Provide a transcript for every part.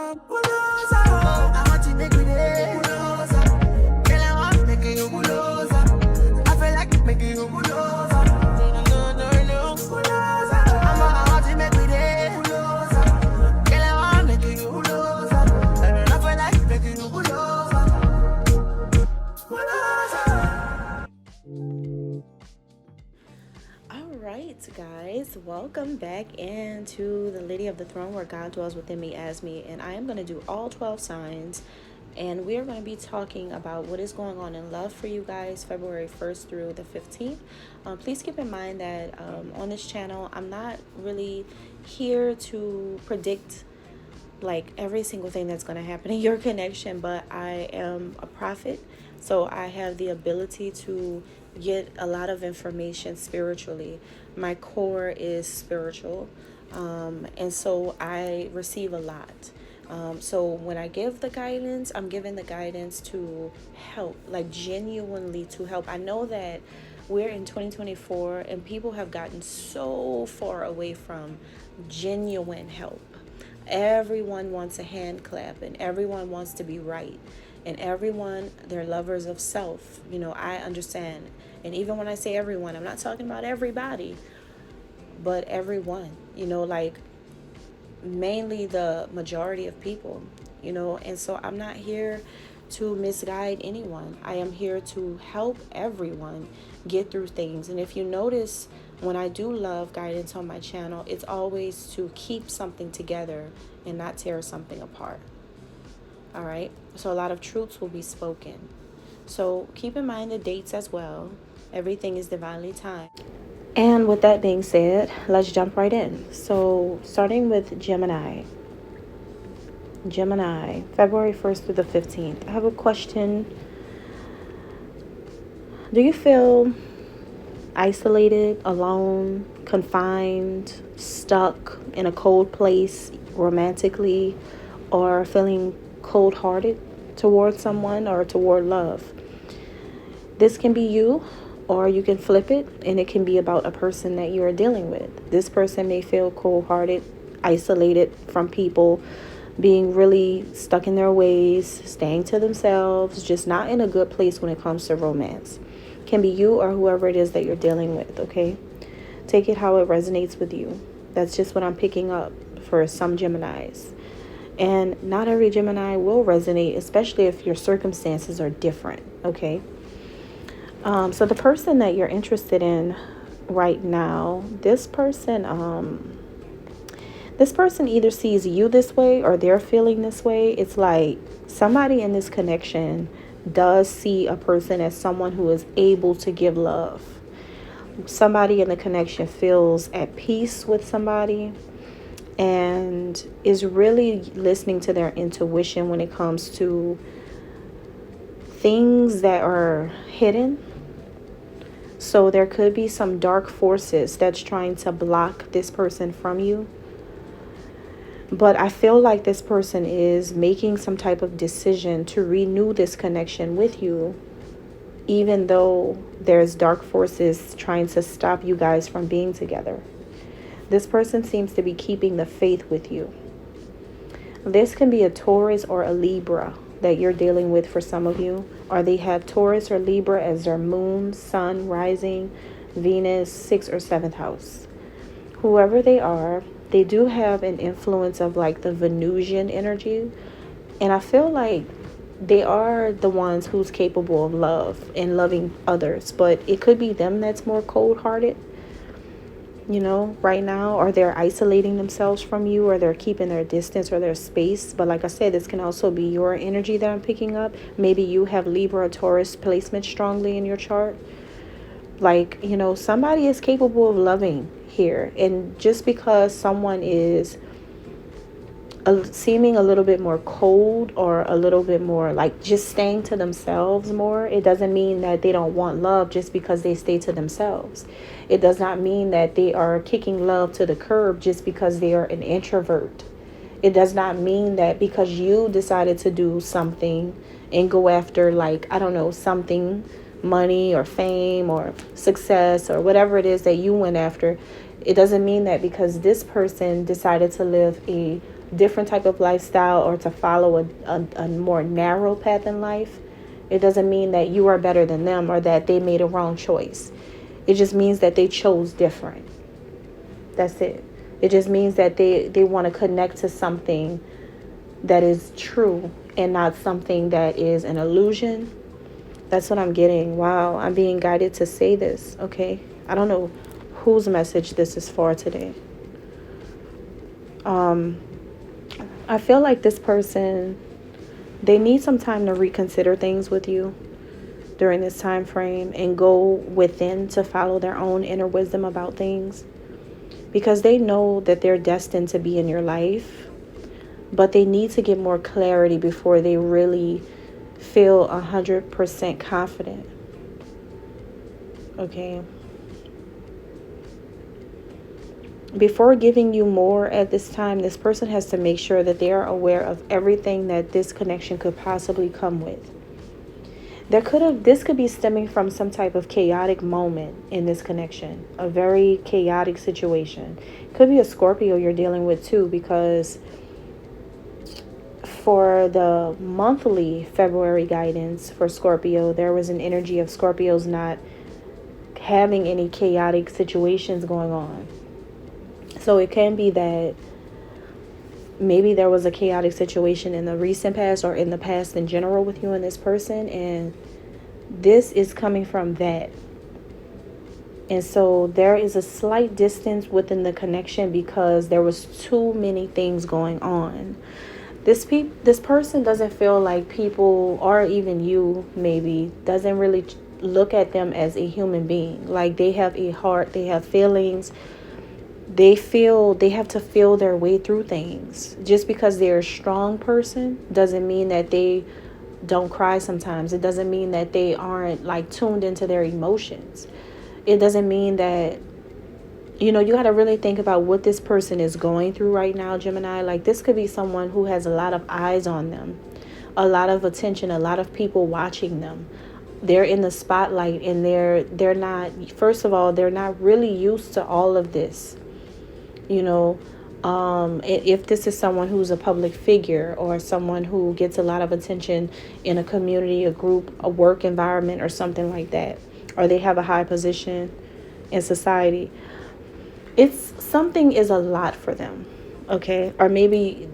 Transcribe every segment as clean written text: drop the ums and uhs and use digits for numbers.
I want to make it. Girl, I want to make you bulldozer. I feel like it make you bulldozer. No. I want to make it. Girl, I want to make you bulldozer. I feel like it make you bulldozer. Alright guys, welcome back into the Lady of the Throne, where God dwells within me as me, and I am going to do all 12 signs, and we are going to be talking about what is going on in love for you guys February 1st through the 15th. Please keep in mind that on this channel I'm not really here to predict like every single thing that's going to happen in your connection, but I am a prophet, so I have the ability to get a lot of information spiritually. My core is spiritual, and so I receive a lot. So when I give the guidance, I'm giving the guidance to help, like genuinely to help. I know that we're in 2024 and people have gotten so far away from genuine help. Everyone wants a hand clap, and everyone wants to be right, and everyone, they're lovers of self. You know, I understand. And even when I say everyone, I'm not talking about everybody, but everyone, you know, like mainly the majority of people, you know. And so I'm not here to misguide anyone. I am here to help everyone get through things. And if you notice, when I do love guidance on my channel, it's always to keep something together and not tear something apart. All right. So a lot of truths will be spoken. So keep in mind the dates as well. Everything is divinely timed. And with that being said, let's jump right in. So starting with Gemini, February 1st through the 15th. I have a question. Do you feel isolated, alone, confined, stuck in a cold place romantically, or feeling cold-hearted towards someone or toward love? This can be you, or you can flip it and it can be about a person that you are dealing with. This person may feel cold-hearted, isolated from people, being really stuck in their ways, staying to themselves, just not in a good place when it comes to romance. Can be you or whoever it is that you're dealing with, okay? Take it how it resonates with you. That's just what I'm picking up for some Geminis. And not every Gemini will resonate, especially if your circumstances are different, okay? So the person that you're interested in right now, this person either sees you this way or they're feeling this way. It's like somebody in this connection does see a person as someone who is able to give love. Somebody in the connection feels at peace with somebody and is really listening to their intuition when it comes to things that are hidden. So there could be some dark forces that's trying to block this person from you. But I feel like this person is making some type of decision to renew this connection with you, even though there's dark forces trying to stop you guys from being together. This person seems to be keeping the faith with you. This can be a Taurus or a Libra that you're dealing with for some of you, or they have Taurus or Libra as their moon, sun, rising, Venus, 6th or 7th house. Whoever they are, they do have an influence of like the Venusian energy. And I feel like they are the ones who's capable of love and loving others. But it could be them that's more cold-hearted, you know, right now. Or they're isolating themselves from you, or they're keeping their distance or their space. But like I said, this can also be your energy that I'm picking up. Maybe you have Libra or Taurus placement strongly in your chart. Like, you know, somebody is capable of loving here. And just because someone is seeming a little bit more cold or a little bit more like just staying to themselves more, it doesn't mean that they don't want love just because they stay to themselves. It does not mean that they are kicking love to the curb just because they are an introvert. It does not mean that because you decided to do something and go after, like, I don't know, something, money or fame or success or whatever it is that you went after, it doesn't mean that because this person decided to live a different type of lifestyle or to follow a more narrow path in life, it doesn't mean that you are better than them or that they made a wrong choice. It just means that they chose different. That's it. It just means that they want to connect to something that is true and not something that is an illusion. That's what I'm getting. Wow, I'm being guided to say this, okay? I don't know whose message this is for today. I feel like this person, they need some time to reconsider things with you during this time frame and go within to follow their own inner wisdom about things, because they know that they're destined to be in your life, but they need to get more clarity before they really feel 100% confident. Okay. Before giving you more at this time, this person has to make sure that they are aware of everything that this connection could possibly come with. This could be stemming from some type of chaotic moment in this connection, a very chaotic situation. Could be a Scorpio you're dealing with too, because for the monthly February guidance for Scorpio, there was an energy of Scorpios not having any chaotic situations going on. So it can be that maybe there was a chaotic situation in the recent past or in the past in general with you and this person, and this is coming from that. And so there is a slight distance within the connection because there was too many things going on. This person doesn't feel like people, or even you maybe, doesn't really look at them as a human being. Like they have a heart, they have feelings. They have to feel their way through things. Just because they're a strong person doesn't mean that they don't cry sometimes. It doesn't mean that they aren't like tuned into their emotions. It doesn't mean that, you got to really think about what this person is going through right now, Gemini. Like this could be someone who has a lot of eyes on them, a lot of attention, a lot of people watching them. They're in the spotlight, and they're not, first of all, they're not really used to all of this. If this is someone who's a public figure or someone who gets a lot of attention in a community, a group, a work environment, or something like that, or they have a high position in society, something is a lot for them. Okay. Or maybe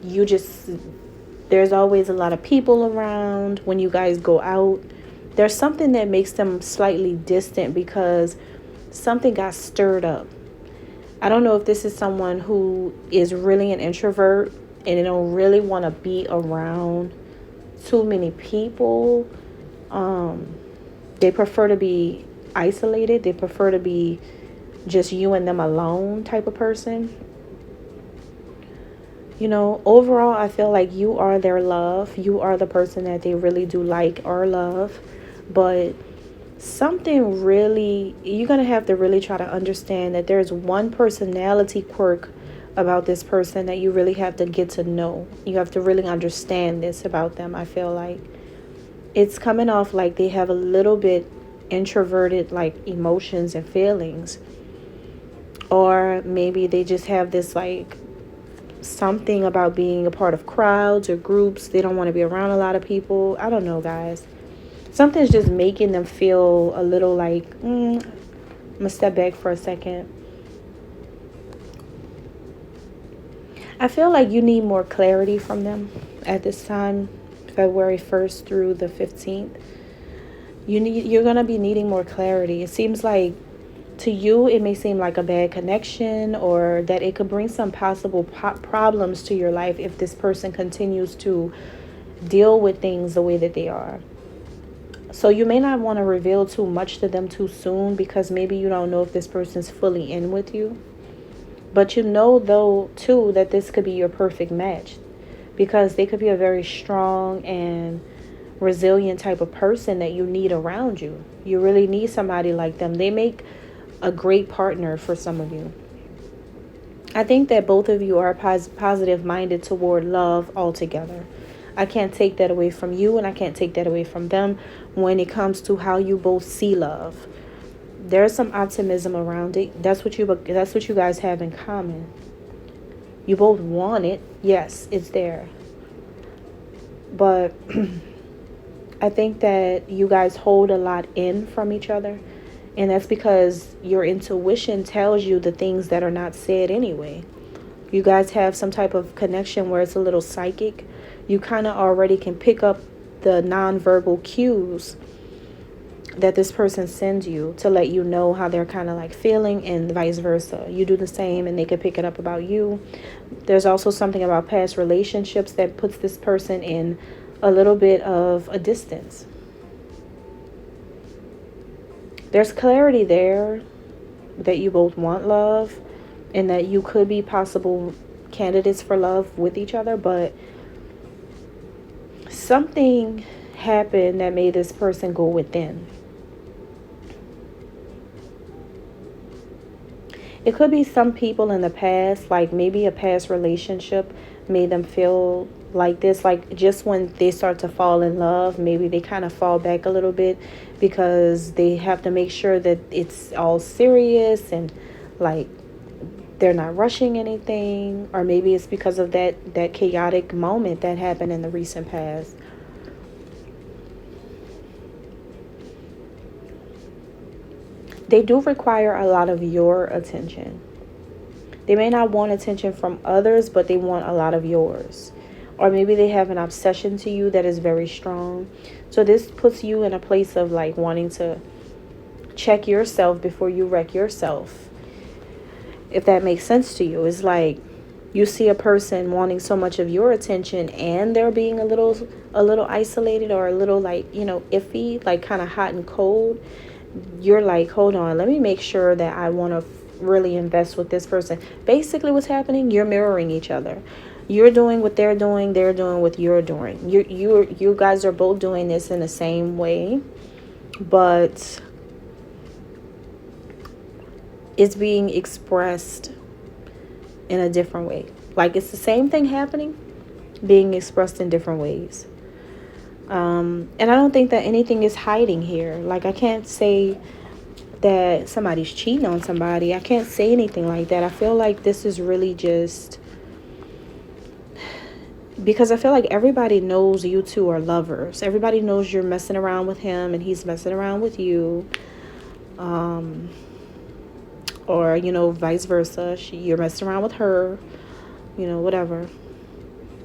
there's always a lot of people around when you guys go out. There's something that makes them slightly distant because something got stirred up. I don't know if this is someone who is really an introvert and they don't really want to be around too many people. They prefer to be isolated. They prefer to be just you and them alone type of person. Overall, I feel like you are their love. You are the person that they really do like or love. But something really, you're going to have to really try to understand that there's one personality quirk about this person that you really have to get to know. You have to really understand this about them. I feel like it's coming off like they have a little bit introverted like emotions and feelings, or maybe they just have this like something about being a part of crowds or groups. They don't want to be around a lot of people. I don't know, guys. Something's just making them feel a little like, I'm going to step back for a second. I feel like you need more clarity from them at this time, February 1st through the 15th. You're going to be needing more clarity. It seems like to you, it may seem like a bad connection, or that it could bring some possible problems to your life if this person continues to deal with things the way that they are. So you may not want to reveal too much to them too soon, because maybe you don't know if this person's fully in with you. But though, too, that this could be your perfect match, because they could be a very strong and resilient type of person that you need around you. You really need somebody like them. They make a great partner for some of you. I think that both of you are positive minded toward love altogether. I can't take that away from you, and I can't take that away from them when it comes to how you both see love. There's some optimism around it. That's what you guys have in common. You both want it. Yes, it's there. But I think that you guys hold a lot in from each other. And that's because your intuition tells you the things that are not said anyway. You guys have some type of connection where it's a little psychic. You kind of already can pick up the nonverbal cues that this person sends you to let you know how they're kind of like feeling, and vice versa. You do the same and they can pick it up about you. There's also something about past relationships that puts this person in a little bit of a distance. There's clarity there that you both want love and that you could be possible candidates for love with each other, but something happened that made this person go within. It could be some people in the past, like maybe a past relationship made them feel like this. Like just when they start to fall in love, maybe they kind of fall back a little bit because they have to make sure that it's all serious and like they're not rushing anything. Or maybe it's because of that chaotic moment that happened in the recent past. They do require a lot of your attention. They may not want attention from others, but they want a lot of yours. Or maybe they have an obsession to you that is very strong. So this puts you in a place of like wanting to check yourself before you wreck yourself. If that makes sense to you. It's like you see a person wanting so much of your attention and they're being a little isolated or a little like, iffy, like kind of hot and cold. You're like, hold on, let me make sure that I want to really invest with this person. Basically what's happening, you're mirroring each other. You're doing what they're doing what you're doing. You guys are both doing this in the same way, but it's being expressed in a different way. Like it's the same thing happening, being expressed in different ways. And I don't think that anything is hiding here. Like I can't say that somebody's cheating on somebody. I can't say anything like that. I feel like this is really just because I feel like everybody knows you two are lovers. Everybody knows you're messing around with him and he's messing around with you. Or, vice versa. You're messing around with her, whatever.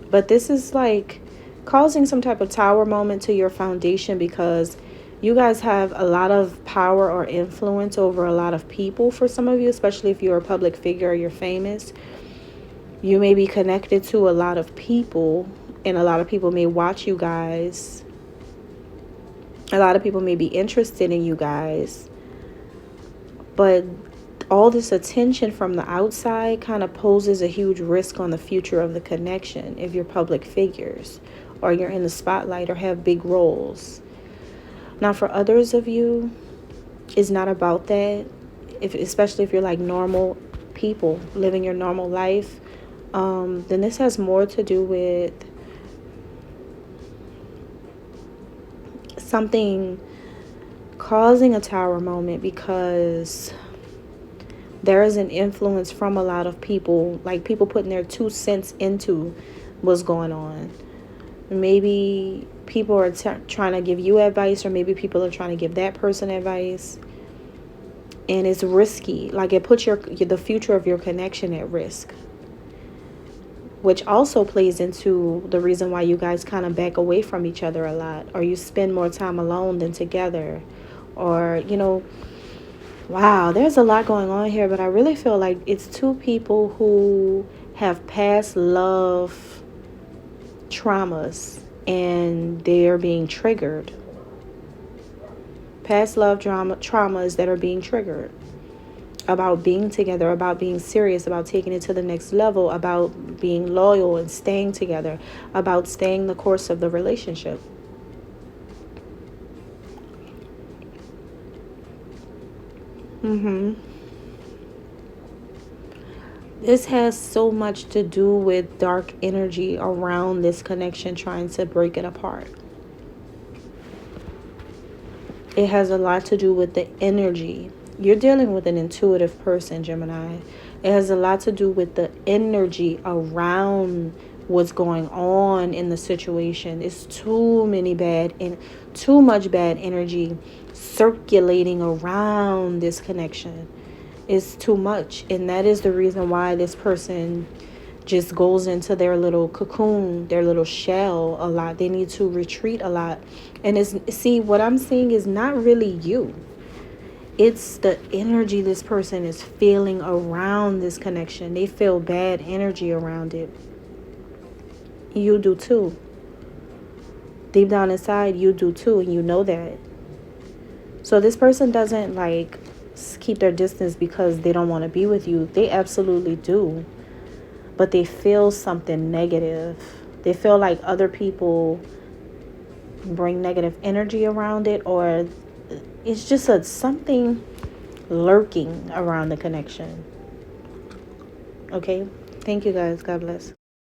But this is like causing some type of tower moment to your foundation because you guys have a lot of power or influence over a lot of people. For some of you, especially if you're a public figure or you're famous, you may be connected to a lot of people and a lot of people may watch you guys. A lot of people may be interested in you guys. But all this attention from the outside kind of poses a huge risk on the future of the connection if you're public figures or you're in the spotlight or have big roles. Now, for others of you, it's not about that. Especially if you're like normal people living your normal life, then this has more to do with something causing a tower moment because there is an influence from a lot of people, like people putting their 2 cents into what's going on. Maybe people are trying to give you advice, or maybe people are trying to give that person advice. And it's risky. Like it puts the future of your connection at risk. Which also plays into the reason why you guys kind of back away from each other a lot. Or you spend more time alone than together. Or, wow, there's a lot going on here. But I really feel like it's 2 people who have past love traumas and they're being triggered. Past love traumas that are being triggered about being together, about being serious, about taking it to the next level, about being loyal and staying together, about staying the course of the relationship. This has so much to do with dark energy around this connection trying to break it apart. It has a lot to do with the energy. You're dealing with an intuitive person, Gemini. It has a lot to do with the energy around what's going on in the situation. It's too much bad energy circulating around this connection. It's too much, and that is the reason why this person just goes into their little cocoon, their little shell a lot. They need to retreat a lot. And what I'm seeing is not really you. It's the energy this person is feeling around this connection. They feel bad energy around it. You do too. Deep down inside, you do too, and you know that. So this person doesn't like keep their distance because they don't want to be with you. They absolutely do. But they feel something negative. They feel like other people bring negative energy around it, or it's just something lurking around the connection. Okay? Thank you guys. God bless.